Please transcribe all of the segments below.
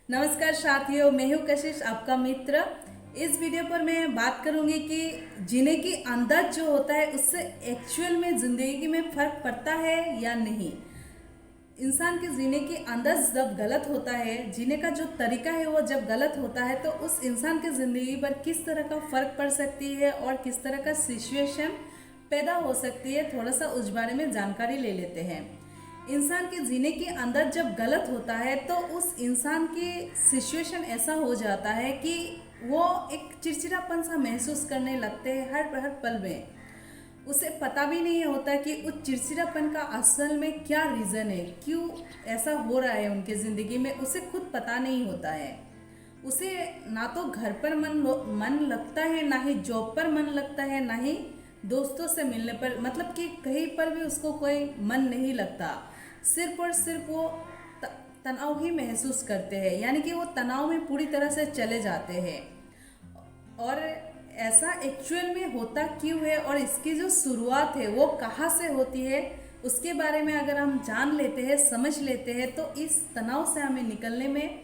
नमस्कार साथियों, मैं हूँ कशिश, आपका मित्र। इस वीडियो पर मैं बात करूँगी कि जीने की अंदाज जो होता है उससे एक्चुअल में ज़िंदगी में फ़र्क पड़ता है या नहीं। इंसान के जीने की अंदाज जब गलत होता है, जीने का जो तरीका है वो जब गलत होता है, तो उस इंसान की ज़िंदगी पर किस तरह का फ़र्क पड़ सकती है और किस तरह का सिचुएशन पैदा हो सकती है, थोड़ा सा उस बारे में जानकारी ले लेते हैं। इंसान के जीने की अंदाज जब गलत होता है तो उस इंसान की सिचुएशन ऐसा हो जाता है कि वो एक चिड़चिड़ापन सा महसूस करने लगते हैं हर हर पल में। उसे पता भी नहीं होता कि उस चिड़चिड़ापन का असल में क्या रीज़न है, क्यों ऐसा हो रहा है उनके ज़िंदगी में, उसे खुद पता नहीं होता है। उसे ना तो घर पर मन लगता है, ना ही जॉब पर मन लगता है, ना ही दोस्तों से मिलने पर, मतलब कि कहीं पर भी उसको कोई मन नहीं लगता। सिर्फ और सिर्फ वो तनाव ही महसूस करते हैं, यानी कि वो तनाव में पूरी तरह से चले जाते हैं। और ऐसा एक्चुअल में होता क्यों है और इसकी जो शुरुआत है वो कहाँ से होती है, उसके बारे में अगर हम जान लेते हैं, समझ लेते हैं, तो इस तनाव से हमें निकलने में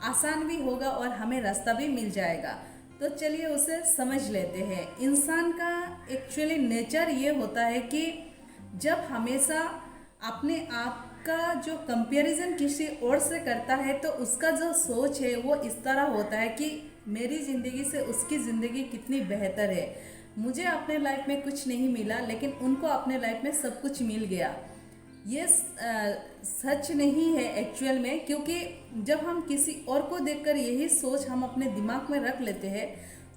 आसान भी होगा और हमें रास्ता भी मिल जाएगा। तो चलिए उसे समझ लेते हैं। इंसान का एक्चुअली नेचर ये होता है कि जब हमेशा अपने आप का जो कंपैरिजन किसी और से करता है तो उसका जो सोच है वो इस तरह होता है कि मेरी ज़िंदगी से उसकी ज़िंदगी कितनी बेहतर है। मुझे अपने लाइफ में कुछ नहीं मिला लेकिन उनको अपने लाइफ में सब कुछ मिल गया। ये सच नहीं है एक्चुअल में, क्योंकि जब हम किसी और को देखकर यही सोच हम अपने दिमाग में रख लेते हैं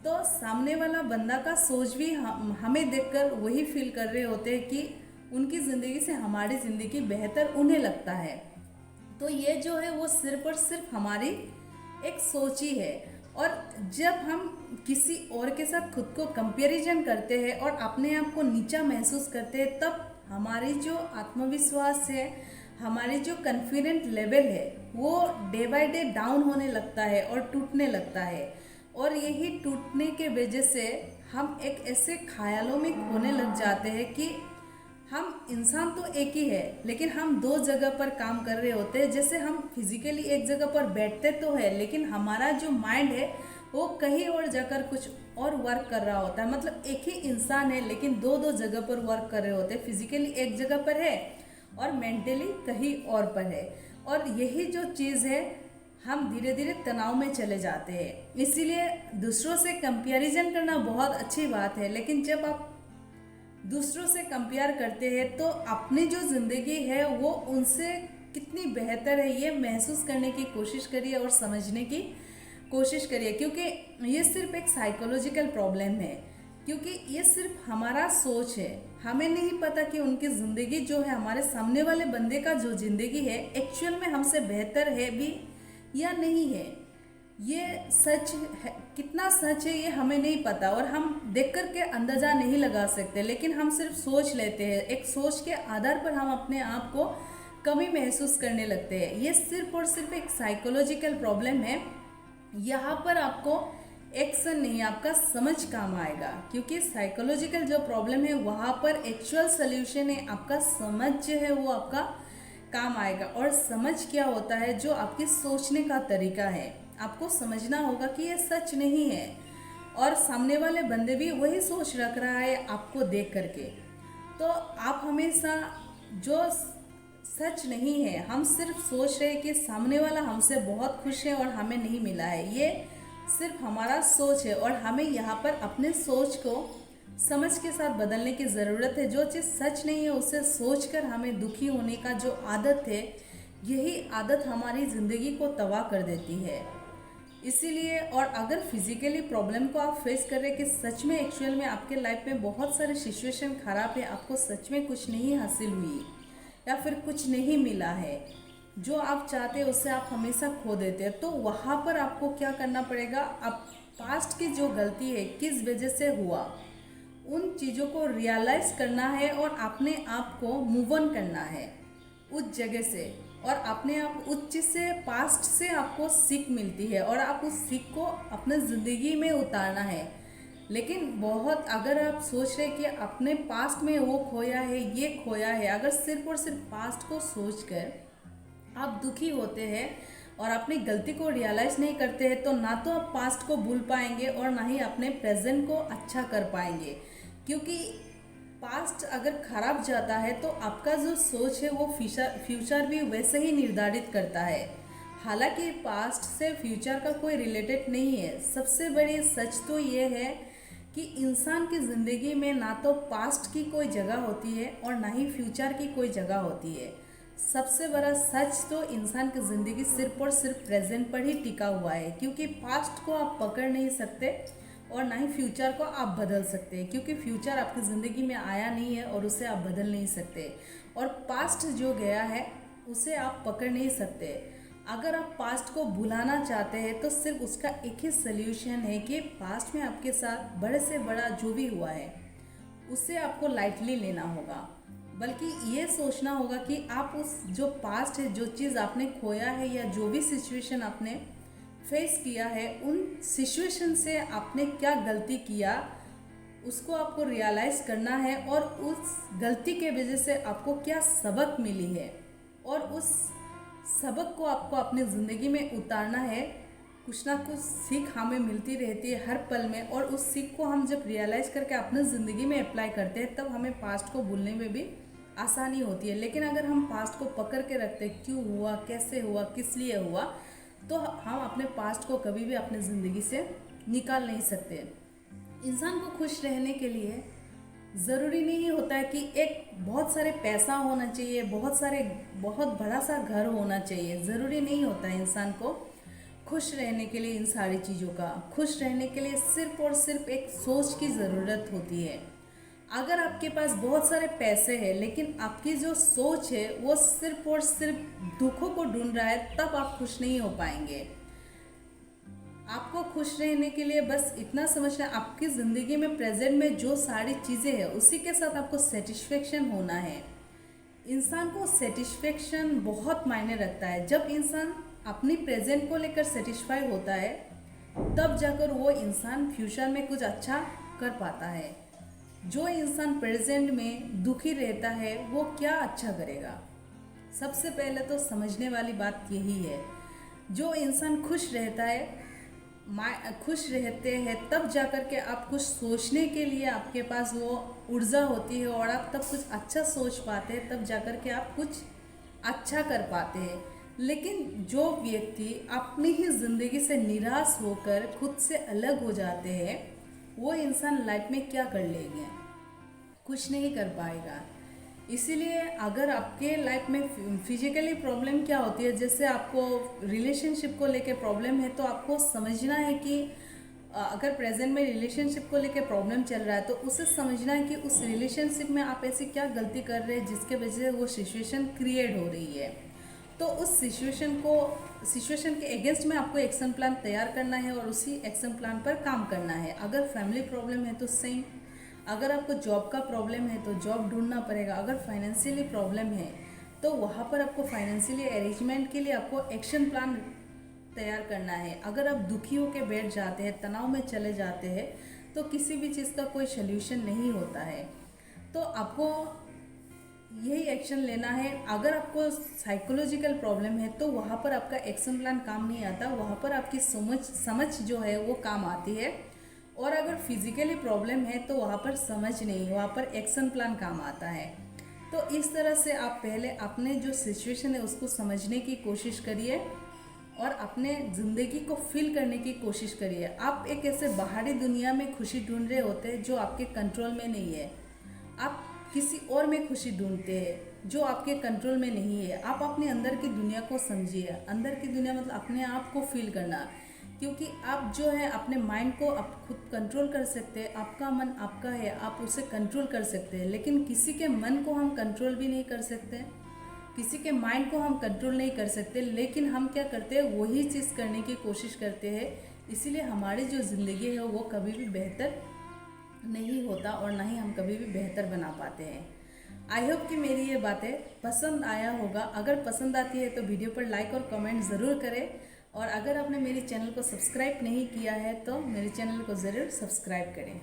तो सामने वाला बंदा का सोच भी हमें देखकर वही फील कर रहे होते हैं कि उनकी ज़िंदगी से हमारी ज़िंदगी बेहतर उन्हें लगता है। तो ये जो है वो सिर्फ और सिर्फ हमारी एक सोच ही है। और जब हम किसी और के साथ खुद को कंपैरिजन करते हैं और अपने आप को नीचा महसूस करते हैं, तब हमारी जो आत्मविश्वास है, हमारी जो कॉन्फिडेंट लेवल है, वो डे बाय डे डाउन होने लगता है और टूटने लगता है। और यही टूटने के वजह से हम एक ऐसे ख्यालों में खोने लग जाते हैं कि हम इंसान तो एक ही है लेकिन हम दो जगह पर काम कर रहे होते हैं। जैसे हम फिजिकली एक जगह पर बैठते तो है लेकिन हमारा जो माइंड है वो कहीं और जाकर कुछ और वर्क कर रहा होता है। मतलब एक ही इंसान है लेकिन दो दो जगह पर वर्क कर रहे होते हैं। फिजिकली एक जगह पर है और मेंटली कहीं और पर है। और यही जो चीज़ है, हम धीरे धीरे तनाव में चले जाते हैं। इसीलिए दूसरों से कंपैरिजन करना बहुत अच्छी बात है, लेकिन जब आप दूसरों से कंपेयर करते हैं तो अपनी जो ज़िंदगी है वो उनसे कितनी बेहतर है ये महसूस करने की कोशिश करिए और समझने की कोशिश करिए। क्योंकि ये सिर्फ एक साइकोलॉजिकल प्रॉब्लम है, क्योंकि ये सिर्फ हमारा सोच है। हमें नहीं पता कि उनकी ज़िंदगी जो है, हमारे सामने वाले बंदे का जो ज़िंदगी है, एक्चुअल में हमसे बेहतर है भी या नहीं है। ये सच है, कितना सच है ये हमें नहीं पता और हम देख कर के अंदाज़ा नहीं लगा सकते, लेकिन हम सिर्फ सोच लेते हैं। एक सोच के आधार पर हम अपने आप को कमी महसूस करने लगते हैं। ये सिर्फ और सिर्फ एक साइकोलॉजिकल प्रॉब्लम है। यहाँ पर आपको एक्शन नहीं, आपका समझ काम आएगा, क्योंकि साइकोलॉजिकल जो प्रॉब्लम है वहाँ पर एक्चुअल सोल्यूशन है आपका समझ जो है वो आपका काम आएगा। और समझ क्या होता है, जो आपके सोचने का तरीका है। आपको समझना होगा कि ये सच नहीं है और सामने वाले बंदे भी वही सोच रख रहा है आपको देख करके। तो आप हमेशा जो सच नहीं है, हम सिर्फ सोच रहे हैं कि सामने वाला हमसे बहुत खुश है और हमें नहीं मिला है, ये सिर्फ हमारा सोच है। और हमें यहाँ पर अपने सोच को समझ के साथ बदलने की ज़रूरत है। जो चीज़ सच नहीं है उसे सोचकर हमें दुखी होने का जो आदत है, यही आदत हमारी ज़िंदगी को तबाह कर देती है। इसीलिए, और अगर फिजिकली प्रॉब्लम को आप फेस कर रहे हैं कि सच में एक्चुअल में आपके लाइफ में बहुत सारे सिचुएशन खराब है, आपको सच में कुछ नहीं हासिल हुई या फिर कुछ नहीं मिला है, जो आप चाहते हैं उससे आप हमेशा खो देते हैं, तो वहाँ पर आपको क्या करना पड़ेगा, आप पास्ट की जो गलती है, किस वजह से हुआ, उन चीज़ों को रियलाइज़ करना है और अपने आप को मूव ऑन करना है उस जगह से। और अपने आप उस चीज़ से, पास्ट से आपको सीख मिलती है और आप उस सीख को अपने ज़िंदगी में उतारना है। लेकिन बहुत, अगर आप सोच रहे कि अपने पास्ट में वो खोया है, ये खोया है, अगर सिर्फ और सिर्फ पास्ट को सोचकर आप दुखी होते हैं, और अपनी गलती को रियलाइज़ नहीं करते हैं तो ना तो आप पास्ट को भूल पाएंगे और ना ही अपने प्रेजेंट को अच्छा कर पाएंगे। क्योंकि पास्ट अगर खराब जाता है तो आपका जो सोच है वो फ्यूचर भी वैसे ही निर्धारित करता है। हालांकि पास्ट से फ्यूचर का कोई रिलेटेड नहीं है। सबसे बड़ी सच तो ये है कि इंसान की ज़िंदगी में ना तो पास्ट की कोई जगह होती है और ना ही फ्यूचर की कोई जगह होती है। सबसे बड़ा सच तो इंसान की ज़िंदगी सिर्फ और सिर्फ प्रेजेंट पर ही टिका हुआ है, क्योंकि पास्ट को आप पकड़ नहीं सकते और ना ही फ्यूचर को आप बदल सकते हैं, क्योंकि फ्यूचर आपकी ज़िंदगी में आया नहीं है और उसे आप बदल नहीं सकते। और पास्ट जो गया है उसे आप पकड़ नहीं सकते। अगर आप पास्ट को भुलाना चाहते हैं तो सिर्फ उसका एक ही सल्यूशन है कि पास्ट में आपके साथ बड़े से बड़ा जो भी हुआ है उसे आपको लाइटली लेना होगा, बल्कि ये सोचना होगा कि आप उस जो पास्ट है, जो चीज़ आपने खोया है या जो भी सिचुएशन आपने फेस किया है, उन सिचुएशन से आपने क्या गलती किया उसको आपको रियलाइज़ करना है और उस गलती के वजह से आपको क्या सबक मिली है और उस सबक को आपको अपनी ज़िंदगी में उतारना है। कुछ ना कुछ सीख हमें मिलती रहती है हर पल में, और उस सीख को हम जब रियलाइज़ करके अपनी ज़िंदगी में अप्लाई करते हैं तब हमें पास्ट को भूलने में भी आसानी होती है। लेकिन अगर हम पास्ट को पकड़ के रखते हैं, क्यों हुआ, कैसे हुआ, किस लिए हुआ, तो हम अपने पास्ट को कभी भी अपनी ज़िंदगी से निकाल नहीं सकते। इंसान को खुश रहने के लिए ज़रूरी नहीं होता है कि एक बहुत सारे पैसा होना चाहिए, बहुत बड़ा सा घर होना चाहिए। ज़रूरी नहीं होता है इंसान को खुश रहने के लिए इन सारी चीज़ों का। खुश रहने के लिए सिर्फ और सिर्फ एक सोच की ज़रूरत होती है। अगर आपके पास बहुत सारे पैसे हैं लेकिन आपकी जो सोच है वो सिर्फ और सिर्फ दुखों को ढूंढ रहा है, तब आप खुश नहीं हो पाएंगे। आपको खुश रहने के लिए बस इतना समझना, आपकी ज़िंदगी में प्रेजेंट में जो सारी चीज़ें हैं उसी के साथ आपको सेटिस्फेक्शन होना है। इंसान को सेटिस्फेक्शन बहुत मायने रखता है। जब इंसान अपनी प्रेजेंट को लेकर सेटिस्फाई होता है तब जाकर वो इंसान फ्यूचर में कुछ अच्छा कर पाता है। जो इंसान प्रेजेंट में दुखी रहता है वो क्या अच्छा करेगा? सबसे पहले तो समझने वाली बात यही है। जो इंसान खुश रहता है, खुश रहते हैं, तब जाकर के आप कुछ सोचने के लिए आपके पास वो ऊर्जा होती है और आप तब कुछ अच्छा सोच पाते हैं, तब जाकर के आप कुछ अच्छा कर पाते हैं। लेकिन जो व्यक्ति अपनी ही ज़िंदगी से निराश होकर खुद से अलग हो जाते हैं, वो इंसान लाइफ में क्या कर लेंगे? कुछ नहीं कर पाएगा। इसीलिए अगर आपके लाइफ में फिजिकली प्रॉब्लम क्या होती है, जैसे आपको रिलेशनशिप को लेके प्रॉब्लम है, तो आपको समझना है कि अगर प्रेजेंट में रिलेशनशिप को लेके प्रॉब्लम चल रहा है तो उसे समझना है कि उस रिलेशनशिप में आप ऐसी क्या गलती कर रहे हैं जिसके वजह से वो सिचुएशन क्रिएट हो रही है। तो उस सिचुएशन के अगेंस्ट में आपको एक्शन प्लान तैयार करना है और उसी एक्शन प्लान पर काम करना है। अगर फैमिली प्रॉब्लम है तो सेम, अगर आपको जॉब का प्रॉब्लम है तो जॉब ढूंढना पड़ेगा। अगर फाइनेंशियली प्रॉब्लम है तो वहाँ पर आपको फाइनेंशियली अरेंजमेंट के लिए आपको एक्शन प्लान तैयार करना है। अगर आप दुखी होकर बैठ जाते हैं, तनाव में चले जाते हैं, तो किसी भी चीज़ का कोई सल्यूशन नहीं होता है। तो आपको यही एक्शन लेना है। अगर आपको साइकोलॉजिकल प्रॉब्लम है तो वहाँ पर आपका एक्शन प्लान काम नहीं आता, वहाँ पर आपकी समझ जो है वो काम आती है। और अगर फिजिकली प्रॉब्लम है तो वहाँ पर समझ नहीं, वहाँ पर एक्शन प्लान काम आता है। तो इस तरह से आप पहले अपने जो सिचुएशन है उसको समझने की कोशिश करिए और अपने ज़िंदगी को फील करने की कोशिश करिए। आप एक ऐसे बाहरी दुनिया में खुशी ढूंढ रहे होते हैं जो आपके कंट्रोल में नहीं है। आप किसी और में खुशी ढूंढते हैं जो आपके कंट्रोल में नहीं है। आप अपने अंदर की दुनिया को समझिए। अंदर की दुनिया मतलब अपने आप को फील करना, क्योंकि आप जो है अपने माइंड को आप खुद कंट्रोल कर सकते हैं। आपका मन आपका है, आप उसे कंट्रोल कर सकते हैं। लेकिन किसी के मन को हम कंट्रोल भी नहीं कर सकते, किसी के माइंड को हम कंट्रोल नहीं कर सकते। लेकिन हम क्या करते हैं, वही चीज़ करने की कोशिश करते हैं। इसीलिए हमारी जो ज़िंदगी है वो कभी भी बेहतर नहीं होता और ना ही हम कभी भी बेहतर बना पाते हैं। आई होप कि मेरी ये बातें पसंद आया होगा। अगर पसंद आती है तो वीडियो पर लाइक और कमेंट ज़रूर करें, और अगर आपने मेरे चैनल को सब्सक्राइब नहीं किया है तो मेरे चैनल को ज़रूर सब्सक्राइब करें।